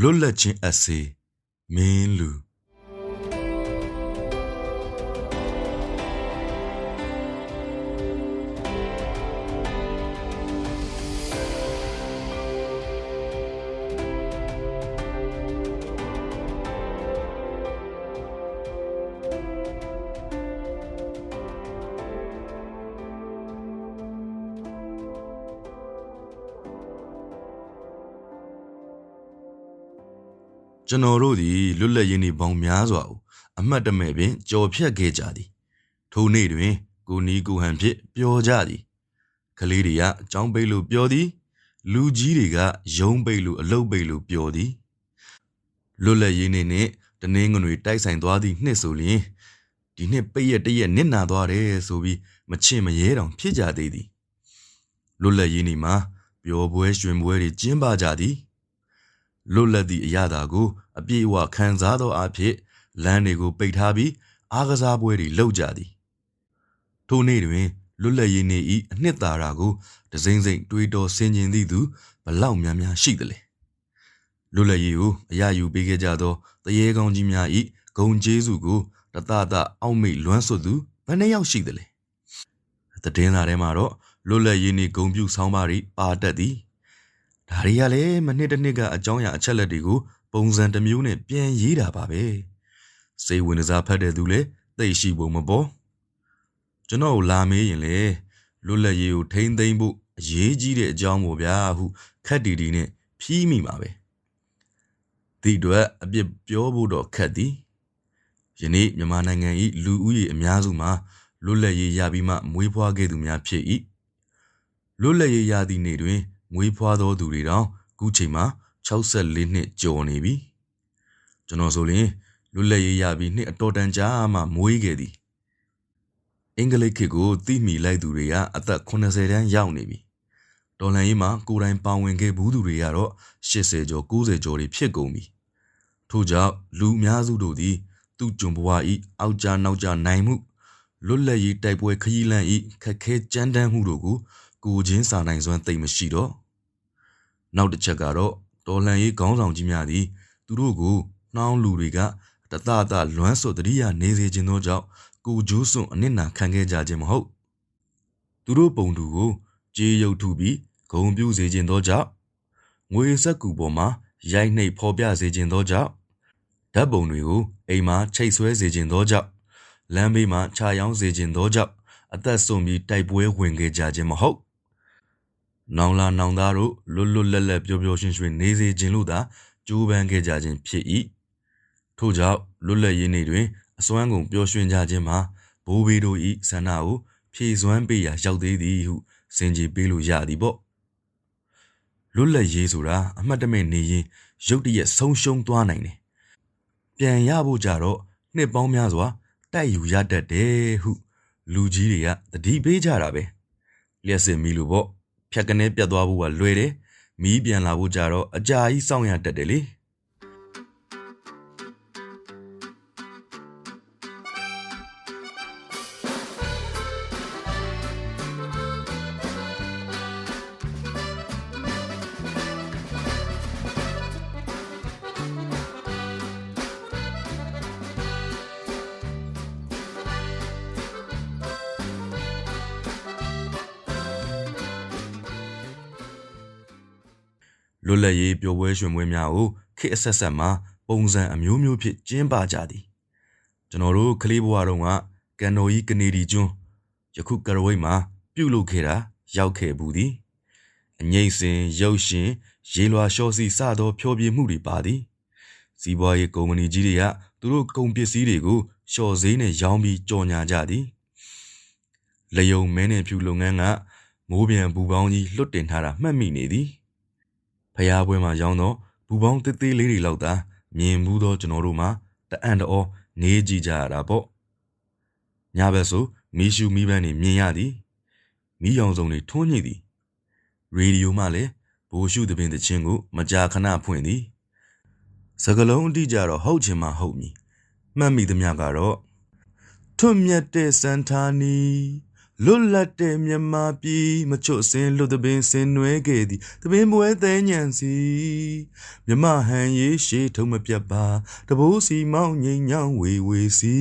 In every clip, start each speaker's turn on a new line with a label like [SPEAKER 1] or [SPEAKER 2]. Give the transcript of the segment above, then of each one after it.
[SPEAKER 1] လွတ်လပ်ခြင်းအစေမင်းလူကျွန်တော်တို့သည်လွတ်လပ်ရေးနေ့ပေါင်းများစွာကိုအမှတ်တမဲ့ပင်ကြော်ဖြတ်ခဲ့ကြသည်ထိုနေ့တွင်ကိုနီးကိုဟန်ဖြင့်ပျော်ကြသည်ကလေးတွေကအကြောင်းပိတ်လို့ပျော်သည်လူကြီးတွေကရုံးပိတ်လို့အလုတ်ပိတ်လို့ပျော်သည်လွတ်လပ်ရေးနေ့နဲ့တနင်္ဂနွေတိုက်ဆိုင်သွားသည့်နှစ်ဆိုလျင်ဒီနှစ်ပိတ်ရက်တရက်နစ်နာသွားတယ်ဆိုပြီးမချင့်မရဲတောင်ဖြစ်ကြသေးသည်လွတ်လပ်ရေးနေ့မှာပျော်ပွဲရွှင်ပွဲတွေကျင်းပကြသည်လွတ်လပ်သည့်အရာသာကိုအပြည့်အဝခံစားသောအဖြစ်လမ်းတွေကိုပိတ်ထားပြီးအားကစားပွဲတွေလုပ်ကြသည်ထိုနေ့တွင်လွတ်လပ်ရေးနေ့၏အနှစ်သာရကိုတစိမ့်စိမ့်တွေးတောဆင်ခြင်သည့်သူဘလောက်များများရှိသလဲလွတ်လပ်ရေးကိုအရာယူပေးခဲ့ကြသောတရေကောင်းကြီးများ၏ဂုဏ်ကျေးဇူးကိုတသအောက်မေ့လွမ်းဆွတ်သူဘယ်နှယောက်ရှိသလဲသတင်းစာထဲမှာတော့လွတ်လပ်ရေးနေ့ဂုဏ်ပြုဆောင်းပါးတွေပါတတ်သည်ဒါတွေကလည်းမနှစ်တစ်နှစ်ကအကြောင်းအရာအချက်လက်တွေကိုပုံစံတစ်မျိုးနဲ့ပြန်ရေးတာပါပဲစိတ်ဝင်စားဖတ်တဲ့သူလည်းသိရှိပုံမပေါ်ကျွန်တော်လာမေးရင်လေလွတ်လပ်ရေးကိုထိမ့်သိမ်းဖို့အရေးကြီးတဲ့အကြောင်းပေါ့ဗျာဟုခက်တီတီနဲ့ဖြီးမိမှာပဲဒီတော့အပြစ်ပြောဖို့တော့ခက်သည်ယနေ့မြန်မာနိုင်ငံ၏လူဦးရေအများစုမှာလွတ်လပ်ရေးရပြီးမှမွေးဖွားခဲ့သူများဖြစ်၏လွတ်လပ်ရေးရသည့်နေ့တွင်မွေးဖွားသောသူတွေတောင်ခုချိန်မှာ64နှစ်ကျော်နေပြီကျွန်တော်ဆိုရင်လွတ်လပ်ရေးရပြီးနှစ်အတော်တန်ကြာမှမွေးခဲ့သည်အင်္ဂလိပ်ခေတ်ကိုသိမိလိုက်သူတွေကအသက်80တန်းရောက်နေပြီတော်လှန်ရေးမှာကိုယ်တိုင်ပါဝင်ခဲ့ဘူးသူတွေကတော့80ကျော်90ကျော်တွေဖြစ်ကုန်ပြီထို့ကြောင့်လူအများစုတို့သည်သူ့ကျွန်ဘဝ၏အောက်ကြနောက်ကြနိုင်မှုလွတ်လပ်ရေးတိုက်ပွဲခရီးလမ်း၏ခက်ခဲကြမ်းတမ်းမှုတို့ကိုချင်းစာနိုင်စွမ်းသိမ့်မရှိတော့နောက်တစ်ချက်ကတော့တော်လှန်ရေးခေါင်းဆောင်ကြီးများသည်သူတို့ကိုနှောင်းလူတွေကတသလွမ်းဆွတ်တတိယနေစေခြင်းသောကြောင့်ကိုကျိုးစွန့်အနစ်နာခံခဲ့ကြခြင်းမဟုတ်သူတို့ပုံသူကိုကြေးရုပ်ထုပြီးဂုံပြုစေခြင်းသောကြောင့်ငွေစက္ကူပေါ်မှာရိုက်နှိပ်ဖော်ပြစေခြင်းသောကြောင့်ဓာတ်ပုံတွေကိုအိမ်မှာချိတ်ဆွဲစေခြင်းသောကြောင့်လမ်းဘေးမှာခြာရောင်းစေခြင်းသောကြောင့်အသက်ဆုံးပြီးတိုက်ပွဲဝင်ခဲ့ကြခြင်းမဟုတ်နောင်လာနောင်သားတို့လွတ်လွတ်လပ်လပ်ပျော်ပျော်ရွှင်ရွှင်နေစေခြင်းလို့သာကြိုးပမ်းခဲ့ကြခြင်းဖြစ်၏ထို့ကြောင့်လွတ်လပ်ရေးနေ့တွင်အစွမ်းကုန်ပျော်ရွှင်ကြခြင်းမှာဘိုးဘေးတို့၏ဆန္ဒကိုဖြည့်စွမ်းပေးရာရောက်သေးသည်ဟုစင်ကြေပေးလို့ရသည်ပေါ့လွတ်လပ်ရေးဆိုတာအမှတ်တမဲ့နေရင်ရုတ်တရက်ဆုံးရှုံးသွားနိုင်တယ်ပြန်ရဖို့ကြတော့နှစ်ပေါင်းများစွာတိုက်ယူရတတ်တယ်ဟုလူကြီးတွေကသတိပေးကြတာပဲလျှက်စစ်မီလို့ပေါ့ဖြတ်ကနေပြတ်သွားဖို့ကလွယ်တယ်မီးပြန်လာဖို့ကြတော့အကြာကြီးစောင့်ရတတ်တယ်လေလွတ်လပ်ရေးပျော်ပွဲရွှင်ပွဲများကိုခေတ်အဆက်ဆက်မှာပုံစံအမျိုးမျိုးဖြင့်ကျင်းပကြသည်ကျွန်တော်တို့ကလေးဘဝတုန်းကကန်တော်ကြီးကနေဒီကျွန်းယခုကရဝိတ်မှာပြုတ်လုပ်ခဲ့တာရောက်ခဲ့ဘူးသည်အငိမ့်စင်ရုပ်ရှင်ရေလွှာလျှောစီစသောဖျော်ဖြေမှုတွေပါသည်စီးပွားရေးကုမ္ပဏီကြီးတွေကသူတို့ကုန်ပစ္စည်းတွေကိုလျှော်ဈေးနဲ့ရောင်းပြီးကြော်ညာကြသည်လယုံမဲနဲ့ဖြူလုပ်ငန်းကမိုးပြန်ဘူပေါင်းကြီးလွတ်တင်ထားတာမှတ်မိနေသည်ဖျားပွဲမှာရောင်းတော့ဘူပေါင်းသေးသေးလေးတွေလောက်သာမြင်မှုသောကျွန်တော်တို့မှာတအံ့တော်နေကြည့်ကြရတာပေါ့ညဘက်ဆိုမီးရှူမီးပန်းတွေမြင်ရသည်မီးရောင်စုံတွေထွန်းညှိသည်ရေဒီယိုမှလည်းဘိုးရှုသပင်တခြင်းကိုမကြာခဏဖွင့်သည်စကလုံးအတိကြတော့ဟုတ်ချင်မှဟုတ်မည်မှတ်မိသမျှကတော့ထွတ်မြတ်တဲ့စန်ထာနီ လွတ်လပ်တဲ့မြန်မာပြည်မချွတ်စင်လွတ်တပင်စင်နွဲခဲ့သည်တပင်ပွဲသေးညံစီမြမဟန်ရေးရှေးထုံမပြတ်ပါတဘိုးစီမောင်းငိမ်ညောင်းဝေဝေစီ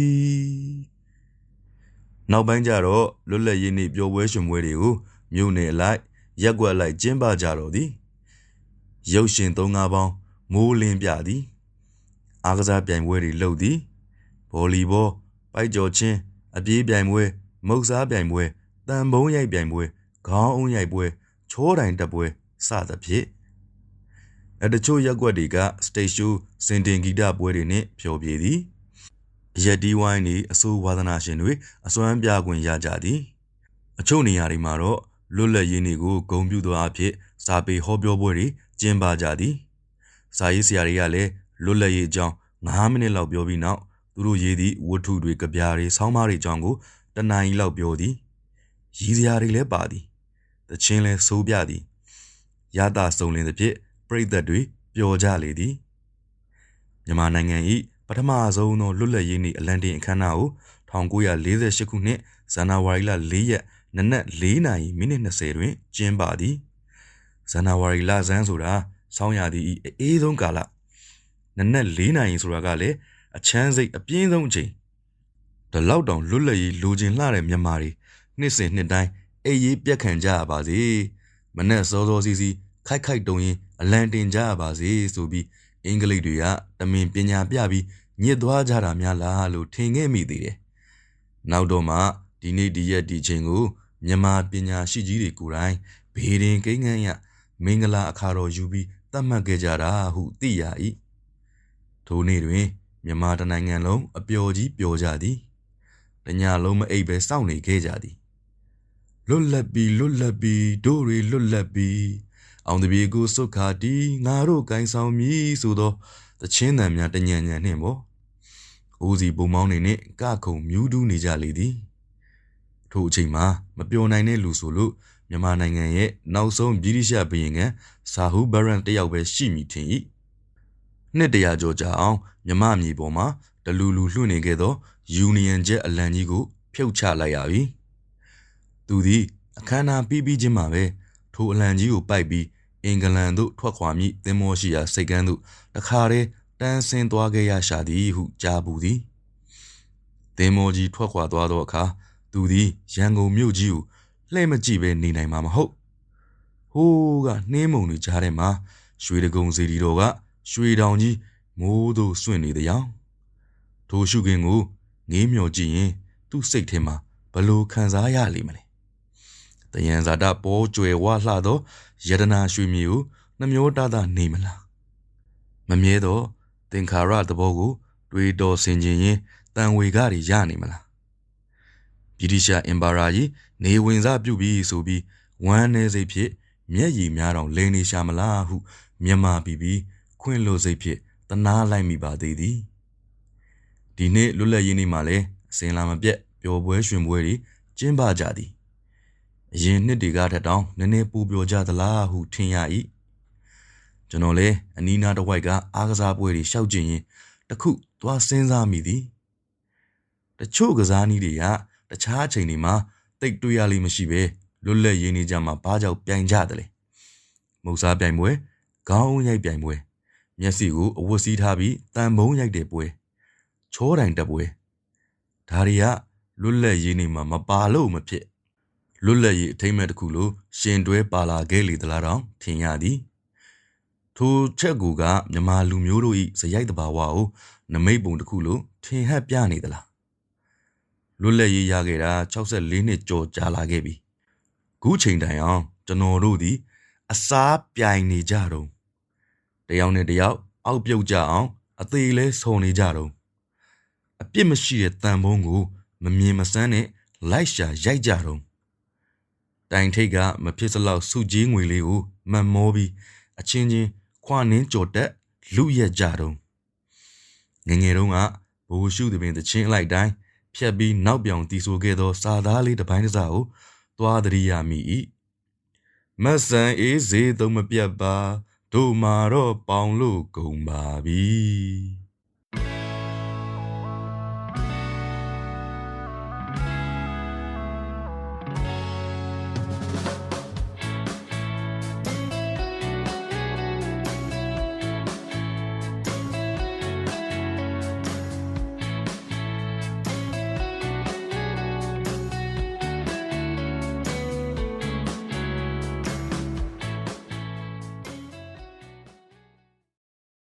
[SPEAKER 1] နောက်ပိုင်းကျတော့လွတ်လပ်ရေးနေ့ပျော်ပွဲရှင်ပွဲတွေကိုမြို့နယ်လိုက်ရက်ကွက်လိုက်ကျင်းပကြတော့သည်ရုပ်ရှင်၃-၅ပေါင်းမိုးလင်းပြသည်အားကစားပြိုင်ပွဲတွေလုပ်သည်ဗော်လီဘောပိုက်ကြော်ချင်းအပြေးပြိုင်ပွဲမုတ်စားပြိုင်ပွဲတန်ပုံးရိုက်ပြိုင်ပွဲခေါင်းအုံးရိုက်ပွဲချောတိုင်တက်ပွဲစသဖြင့်တချို့ရက်ကွက်တွေကစတေရှိုးစင်တင်ဂီတပွဲတွေနဲ့ဖျော်ဖြေသည်ရက်ဒီဝိုင်းတွေအစိုးဝါသနာရှင်တွေအစွမ်းပြခွင့်ရကြသည်အချို့နေရာတွေမှာတော့လွတ်လပ်ရေးနေ့ကိုဂုဏ်ပြုသောအဖြစ်စာပေဟောပြောပွဲတွေကျင်းပကြသည်စာရေးဆရာတွေကလည်းလွတ်လပ်ရေးအကြောင်း9မိနစ်လောက်ပြောပြီးနောက်သူတို့ရေးသည့်ဝတ္ထုတွေကြပြားတွေဆောင်းပါးတွေအကြောင်းကိုတနာရီလောက်ပြောသည်ရည်စရာတွေလည်းပါသည်သချင်းလည်းဆိုးပြသည်ရတာစုံလင်သဖြင့်ပရိသတ်တွေပျော်ကြလေသည်မြန်မာနိုင်ငံ၏ပထမဆုံးသောလွတ်လပ်ရေးနေ့အလံတင်အခမ်းအနားကို1948ခုနှစ်ဇန်နဝါရီလ4ရက်နနက်4:20မိနစ်20တွင်ကျင်းပသည်ဇန်နဝါရီလဆန်းဆိုတာဆောင်းရာသီ၏အေးဆုံးကာလနနက်4:00ဆိုတာကလည်းအချမ်းစိတ်အပြင်းဆုံးအချိန်ဒီလောက်တောင်လွတ်လပ်ရေးလိုချင်လှတဲ့မြန်မာတွေနှစ်စဉ်နှစ်တိုင်းအိပ်ရေးပြက်ခံကြရပါစေမနဲ့စောစောစီစီခိုက်ခိုက်တုံရင်အလံတင်ကြရပါစေဆိုပြီးအင်္ဂလိပ်တွေကတမင်ပညာပြပြီးညစ်သွားကြတာများလားလို့ထင်ခဲ့မိသေးတယ်နောက်တော့မှဒီနေ့ဒီရက်ဒီချိန်ကိုမြန်မာပညာရှိကြီးတွေကိုယ်တိုင်ဘေးရင်ကိန်းကန်းရမင်္ဂလာအခါတော်ယူပြီးသတ်မှတ်ခဲ့ကြတာဟုသိရ၏ထိုနေ့တွင်မြန်မာတနိုင်ငံလုံးအပျော်ကြီးပျော်ကြသည်တညလုံးမအိပ်ပဲစောင့်နေခဲ့ကြသည်လွတ်လပ်ပြီးလွတ်လပ်ပြီးတို့တွေလွတ်လပ်ပြီးအောင်တပြေကိုစုခါတီငါတို့ကိုင်းဆောင်မည်ဆိုသောသချင်းသံများတညံညံနှင့်ပေါ့အိုးစီပုံမောင်းနေနှင့်ကခုံမြူးတူးနေကြလေသည်ထိုအချိန်မှာမပျော်နိုင်တဲ့လူဆိုလို့မြန်မာနိုင်ငံရဲ့နောက်ဆုံးဗြိတိရှဘုရင်ကဆာဟူဘရန်တယောက်ပဲရှိမိထင်၏နှစ်တရာကျော်ကြာအောင်မြမမြေပေါ်မှာတလူလူလွှင့်နေခဲ့သောယူနီယံဂျက်အလံကြီးကိုဖြုတ်ချလိုက်ရပြီသူသည်အခမ်းအနားပြီးချင်းမှာပဲထိုအလံကြီးကိုပိုက်ပြီးအင်္ဂလန်သို့ထွက်ခွာမည့်သင်္ဘောရှိရာစိတ်ကမ်းသို့တခါတည်းတန်းဆင်းသွားခဲ့ရရှာသည်ဟုကြားပူသည်သင်္ဘောကြီးထွက်ခွာသွားသောအခါသူသည်ရန်ကုန်မြို့ကြီးကိုလှည့်မကြည့်ပဲနေနိုင်မှာမဟုတ်ဟိုးကနှင်းမုံတွေကြားထဲမှာရွှေတကုံစီတီတော်ကရွှေတောင်ကြီးမိုးသို့စွန့်နေသည်အောင်ထိုရှုခင်းကိုငေးမျောကြည့်ရင်သူ့စိတ်ထဲမှာဘလို့ခံစားရလိမ့်မလဲတယံဇာတပေါ်ကျွယ်ဝလှသောယတနာရွှေမြေကိုနှမျောတသနေမလားမမြဲသောသင်္ခါရသဘောကိုတွေးတော်ဆင်ခြင်ရင်တန်ဝေကတွေရနေမလားဗြိတိရှအင်ပါရာကြီးနေဝင်စားပြုပြီးဆိုပြီးဝမ်းနေစိတ်ဖြင့်မျက်ရည်များတော့လိန်နေရှာမလားဟုမြန်မာပြီးခွင့်လို့စိတ်ဖြင့်တနာလိုက်မိပါသေးသည်ဒီနေ့လွတ်လပ်ရေးနေ့မှာလည်းအစင်လာမပြတ်ပျော်ပွဲရွှင်ပွဲတွေကျင်းပကြသည်အရင်နှစ်တွေကထက်တောင်နည်းနည်းပူပျော်ကြသလားဟုထင်ရ၏ကျွန်တော်လည်းအနီးနားတစ်ဝိုက်ကအားကစားပွဲတွေရှောက်ကျင်ရင်တခုသွားစဉ်းစားမိသည်တချို့ကစားနည်းတွေကတခြားအချိန်တွေမှာတိတ်တွေ့ရလိမ့်မရှိပဲလွတ်လပ်ရေးနေကြမှာဘာကြောင့်ပြိုင်ကြတယ်လဲမုတ်စားပြိုင်ပွဲခေါင်းရိုက်ပြိုင်ပွဲမျက်စိကိုအဝတ်စည်းထားပြီးတန်ပုံးရိုက်တဲ့ပွဲချောတိုင်တက်ပွဲဒါတွေကလွတ်လပ်ရေးနေမှာမပါလို့မဖြစ်လွတ်လပ်ရေးအထိမ်းအမှတ်တစ်ခုလိုရှင်တွဲပါလာခဲ့လေသလားတောင်ထင်ရသည်ထိုချက်ကူကမြမာလူမျိုးတို့၏ဇယိုက်တဘာဝကိုနမိတ်ပုံတစ်ခုလိုထင်ဟပ်ပြနေသလားလွတ်လပ်ရေးရခဲ့တာ64နှစ်ကျော်ကြာလာခဲ့ပြီခုချိန်တိုင်အောင်ကျွန်တော်တို့သည်အစားပြိုင်နေကြတော့တယောက်နဲ့တယောက်အောက်ပြုတ်ကြအောင်အသေးလဲဆုံနေကြတော့အပြစ်မရှိတဲ့တန်ဖုံးကိုမမြင်မစမ်းနဲ့လိုက်ရှာရိုက်ကြတော့တိုင်ထိတ်ကမဖြစ်စလောက်စုကြီးငွေလေးကိုမန်မောပြီးအချင်းချင်းခွာနင်းကြော်တက်လူရက်ကြတော့ငငယ်တုန်းကဘိုးရှုသပင်တချင်းအလိုက်တိုင်းဖြတ်ပြီးနောက်ပြောင်တီဆိုခဲ့သောစာသားလေးတစ်ပိုင်းတစ်စားကိုသွားတရိယာမိ၏မဆန်အေးစေသုံးမပြတ်ပါတို့မာတော့ပေါင်လို့ဂုံပါပြီ